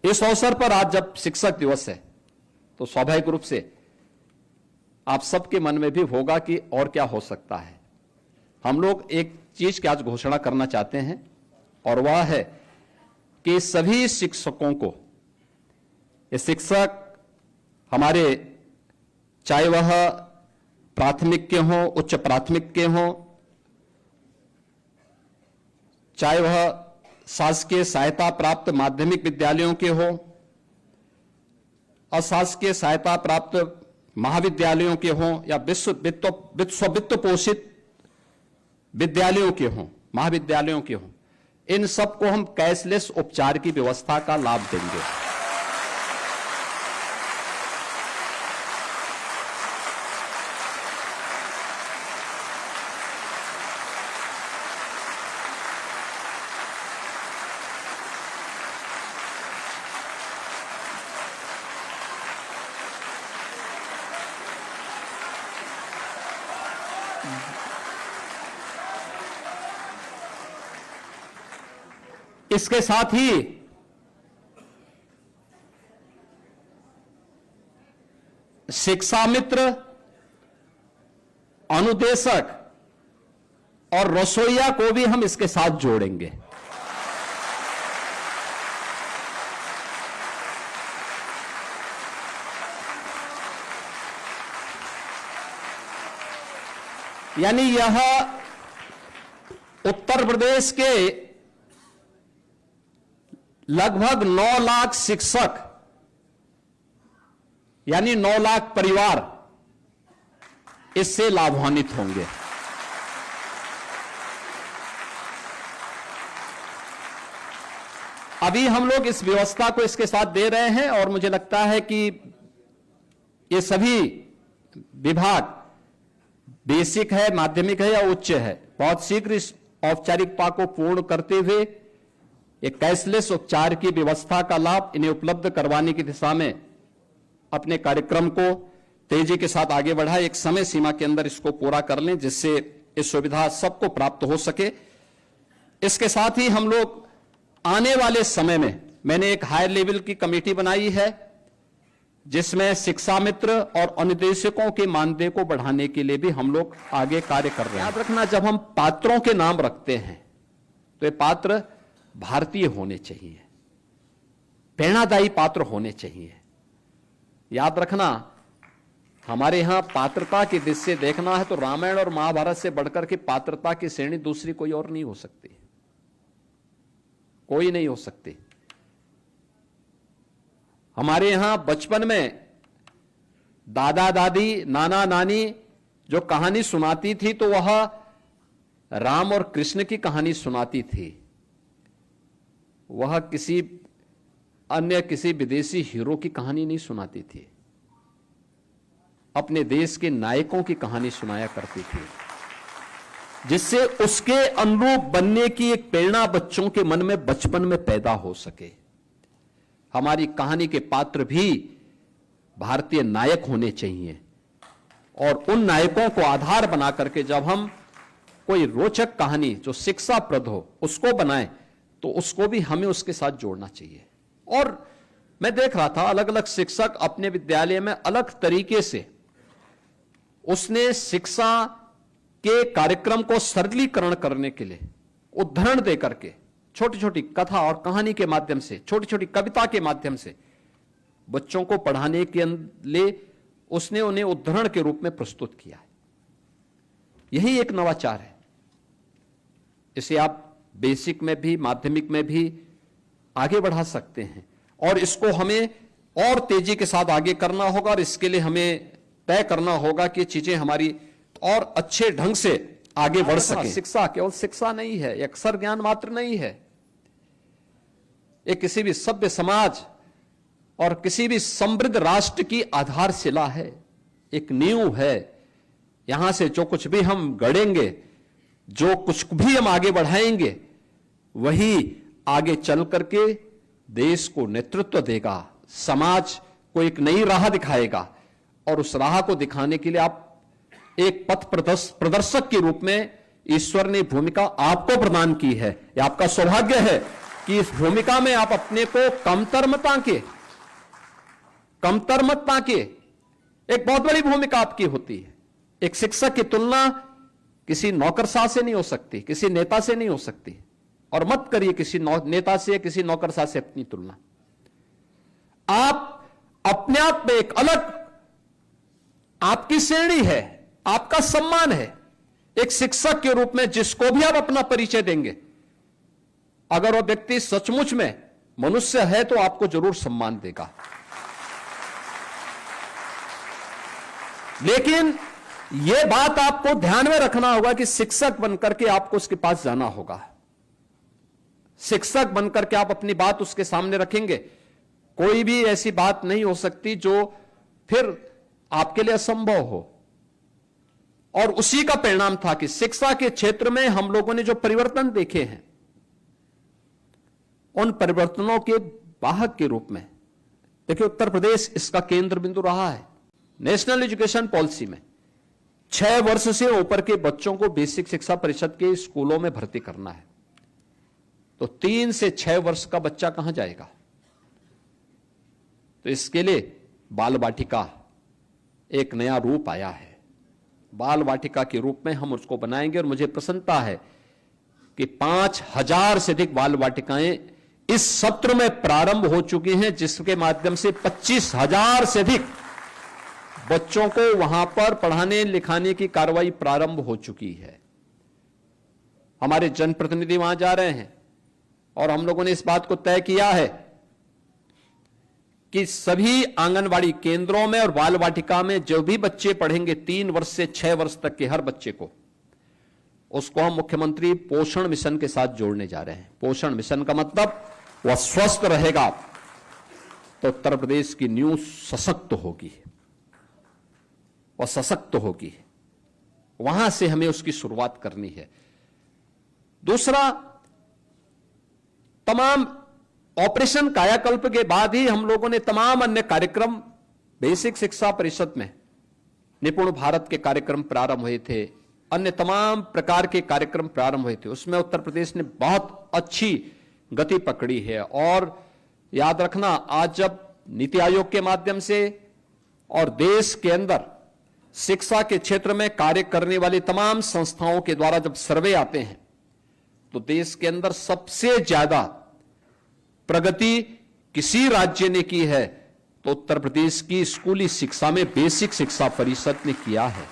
इस अवसर पर आज जब शिक्षक दिवस है तो स्वाभाविक रूप से आप सबके मन में भी होगा कि और क्या हो सकता है। हम लोग एक चीज की आज घोषणा करना चाहते हैं और वह है कि सभी शिक्षकों को, ये शिक्षक हमारे चाहे वह प्राथमिक के हों, उच्च प्राथमिक के हों, चाहे वह शासकीय सहायता प्राप्त माध्यमिक विद्यालयों के हो, अशासकीय सहायता प्राप्त महाविद्यालयों के हों या वित्त पोषित विद्यालयों के हों, महाविद्यालयों के हों, इन सबको हम कैशलेस उपचार की व्यवस्था का लाभ देंगे। इसके साथ ही शिक्षा मित्र, अनुदेशक और रसोइया को भी हम इसके साथ जोड़ेंगे। यानी यह उत्तर प्रदेश के लगभग 9 लाख शिक्षक यानी 9 लाख परिवार इससे लाभान्वित होंगे। अभी हम लोग इस व्यवस्था को इसके साथ दे रहे हैं और मुझे लगता है कि ये सभी विभाग, बेसिक है, माध्यमिक है या उच्च है, बहुत शीघ्र इस औपचारिकता को पूर्ण करते हुए एक कैशलेस उपचार की व्यवस्था का लाभ इन्हें उपलब्ध करवाने की दिशा में अपने कार्यक्रम को तेजी के साथ आगे बढ़ाए, एक समय सीमा के अंदर इसको पूरा कर लें जिससे ये सुविधा सबको प्राप्त हो सके। इसके साथ ही हम लोग आने वाले समय में, मैंने एक हायर लेवल की कमेटी बनाई है जिसमें शिक्षा मित्र और अनुदेशकों के मानदेय को बढ़ाने के लिए भी हम लोग आगे कार्य कर रहे हैं। याद रखना, जब हम पात्रों के नाम रखते हैं तो ये पात्र भारतीय होने चाहिए, प्रेरणादायी पात्र होने चाहिए। याद रखना, हमारे यहां पात्रता की दृष्टि से देखना है तो रामायण और महाभारत से बढ़कर के पात्रता की श्रेणी दूसरी कोई और नहीं हो सकती, कोई नहीं हो सकती। हमारे यहां बचपन में दादा दादी, नाना नानी जो कहानी सुनाती थी तो वह राम और कृष्ण की कहानी सुनाती थी, वह किसी विदेशी हीरो की कहानी नहीं सुनाती थी, अपने देश के नायकों की कहानी सुनाया करती थी, जिससे उसके अनुरूप बनने की एक प्रेरणा बच्चों के मन में बचपन में पैदा हो सके। हमारी कहानी के पात्र भी भारतीय नायक होने चाहिए और उन नायकों को आधार बना करके जब हम कोई रोचक कहानी जो शिक्षाप्रद हो उसको बनाएं तो उसको भी हमें उसके साथ जोड़ना चाहिए। और मैं देख रहा था अलग अलग शिक्षक अपने विद्यालय में अलग तरीके से उसने शिक्षा के कार्यक्रम को सरलीकरण करने के लिए उदाहरण देकर के छोटी छोटी कथा और कहानी के माध्यम से, छोटी छोटी कविता के माध्यम से बच्चों को पढ़ाने के लिए उसने उन्हें उदाहरण के रूप में प्रस्तुत किया है। यही एक नवाचार है। इसे आप बेसिक में भी, माध्यमिक में भी आगे बढ़ा सकते हैं और इसको हमें और तेजी के साथ आगे करना होगा और इसके लिए हमें तय करना होगा कि चीजें हमारी और अच्छे ढंग से आगे बढ़ सके। शिक्षा केवल शिक्षा नहीं है, अक्षर ज्ञान मात्र नहीं है, ये किसी भी सभ्य समाज और किसी भी समृद्ध राष्ट्र की आधारशिला है, एक नींव है। यहां से जो कुछ भी हम गढ़ेंगे, जो कुछ भी हम आगे बढ़ाएंगे, वही आगे चल करके देश को नेतृत्व देगा, समाज को एक नई राह दिखाएगा और उस राह को दिखाने के लिए आप एक पथ प्रदर्शक के रूप में ईश्वर ने भूमिका आपको प्रदान की है। यह आपका सौभाग्य है कि इस भूमिका में आप अपने को कमतर मत आंके। एक बहुत बड़ी भूमिका आपकी होती है। एक शिक्षक की तुलना किसी नौकरशाह से नहीं हो सकती, किसी नेता से नहीं हो सकती, और मत करिए किसी नेता से, किसी नौकरशाह से अपनी तुलना। आप अपने आप में एक अलग आपकी श्रेणी है, आपका सम्मान है। एक शिक्षक के रूप में जिसको भी आप अपना परिचय देंगे, अगर वो व्यक्ति सचमुच में मनुष्य है तो आपको जरूर सम्मान देगा। लेकिन यह बात आपको ध्यान में रखना होगा कि शिक्षक बनकर के आपको उसके पास जाना होगा। शिक्षक बनकर के आप अपनी बात उसके सामने रखेंगे, कोई भी ऐसी बात नहीं हो सकती जो फिर आपके लिए असंभव हो। और उसी का परिणाम था कि शिक्षा के क्षेत्र में हम लोगों ने जो परिवर्तन देखे हैं, उन परिवर्तनों के वाहक के रूप में देखिए उत्तर प्रदेश इसका केंद्र बिंदु रहा है। नेशनल एजुकेशन पॉलिसी में 6 वर्ष से ऊपर के बच्चों को बेसिक शिक्षा परिषद के स्कूलों में भर्ती करना है, तो 3 से 6 वर्ष का बच्चा कहां जाएगा? तो इसके लिए बाल वाटिका एक नया रूप आया है। बाल वाटिका के रूप में हम उसको बनाएंगे, और मुझे प्रसन्नता है कि 5000 से अधिक बाल वाटिकाएं इस सत्र में प्रारंभ हो चुकी हैं, जिसके माध्यम से 25,000 से अधिक बच्चों को वहां पर पढ़ाने लिखाने की कार्रवाई प्रारंभ हो चुकी है। हमारे जनप्रतिनिधि वहां जा रहे हैं, और हम लोगों ने इस बात को तय किया है कि सभी आंगनवाड़ी केंद्रों में और बाल वाटिका में जो भी बच्चे पढ़ेंगे 3 वर्ष से 6 वर्ष तक के हर बच्चे को, उसको हम मुख्यमंत्री पोषण मिशन के साथ जोड़ने जा रहे हैं। पोषण मिशन का मतलब वह स्वस्थ रहेगा तो उत्तर प्रदेश की न्यूज सशक्त होगी, वह सशक्त होगी। वहां से हमें उसकी शुरुआत करनी है। दूसरा, तमाम ऑपरेशन कायाकल्प के बाद ही हम लोगों ने तमाम अन्य कार्यक्रम बेसिक शिक्षा परिषद में, निपुण भारत के कार्यक्रम प्रारंभ हुए थे, अन्य तमाम प्रकार के कार्यक्रम प्रारंभ हुए थे, उसमें उत्तर प्रदेश ने बहुत अच्छी गति पकड़ी है। और याद रखना, आज जब नीति आयोग के माध्यम से और देश के अंदर शिक्षा के क्षेत्र में कार्य करने वाली तमाम संस्थाओं के द्वारा जब सर्वे आते हैं, तो देश के अंदर सबसे ज्यादा प्रगति किसी राज्य ने की है तो उत्तर प्रदेश की स्कूली शिक्षा में बेसिक शिक्षा परिषद ने किया है।